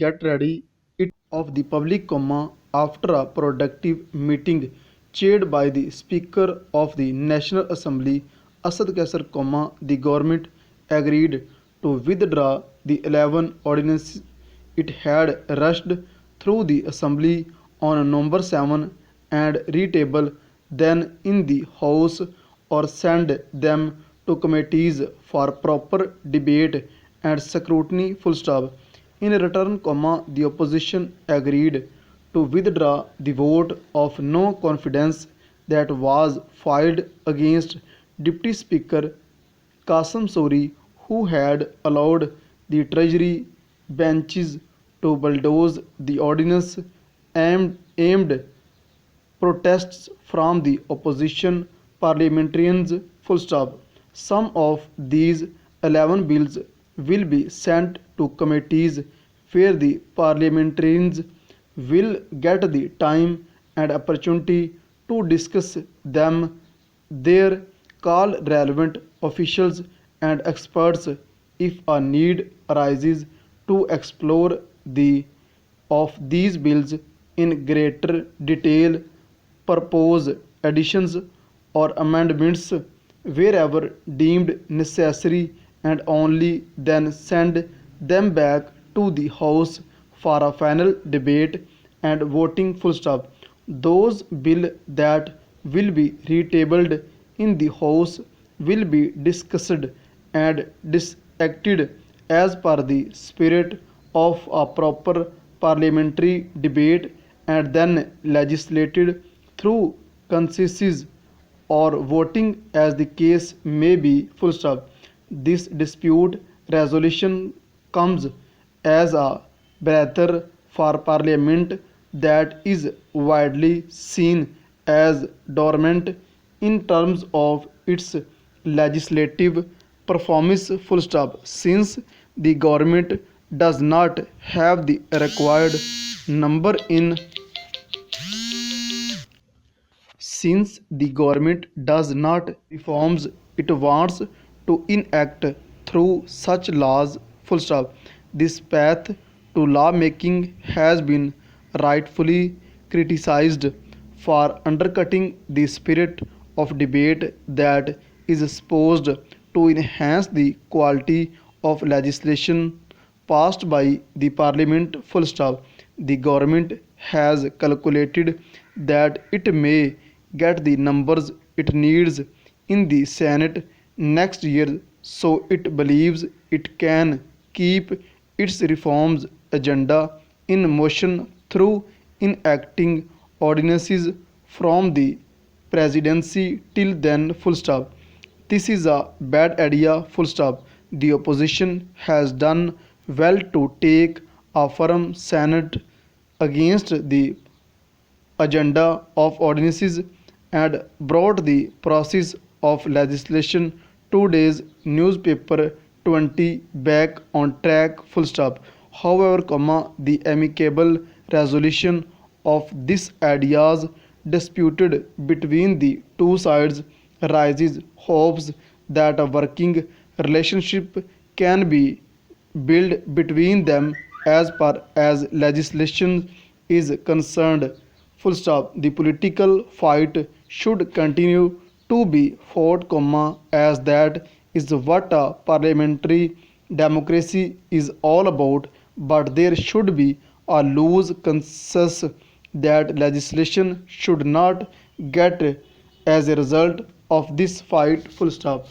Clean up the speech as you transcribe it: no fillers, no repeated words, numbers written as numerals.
get ready it of the public after a productive meeting chaired by the Speaker of the National Assembly Asad Kaisar, the government agreed to withdraw the 11 ordinances it had rushed through the Assembly on November 7 and retable them in the House or send them to committees for proper debate and scrutiny. Full stop. In return, the opposition agreed to withdraw the vote of no confidence that was filed against Deputy Speaker Qasim Soori, who had allowed the Treasury benches to bulldoze the ordinance aimed protests from the opposition parliamentarians. Full stop. Some of these 11 bills will be sent to committees where the parliamentarians will get the time and opportunity to discuss them there. Call relevant officials and experts if a need arises to explore the of these bills in greater detail, propose additions or amendments wherever deemed necessary, and only then send them back to the House for a final debate and voting. Full stop. Those bill that will be retabled in the House will be discussed and disacted as per the spirit of a proper parliamentary debate and then legislated through consensus or voting as the case may be. Full stop. This dispute resolution comes as a breather for parliament that is widely seen as dormant in terms of its legislative performance. Full stop. Since the government does not have the required number in since the government does not reforms it wants to enact through such laws. Full stop. This path to lawmaking has been rightfully criticized for undercutting the spirit of debate that is supposed to enhance the quality of legislation passed by the parliament. Full stop. The government has calculated that it may get the numbers it needs in the Senate next year, so it believes it can keep its reforms agenda in motion through enacting ordinances from the presidency till then. Full stop. This is a bad idea. Full stop. The opposition has done well to take a firm stand against the agenda of ordinances and brought the process of legislation. Today's newspaper 20 back on track. Full stop. However, the amicable resolution of this ideas disputed between the two sides raises hopes that a working relationship can be built between them as far as legislation is concerned. Full stop. The political fight should continue to be fought, as that is what a parliamentary democracy is all about. But there should be a loose consensus that legislation should not get as a result of this fight. Full stop.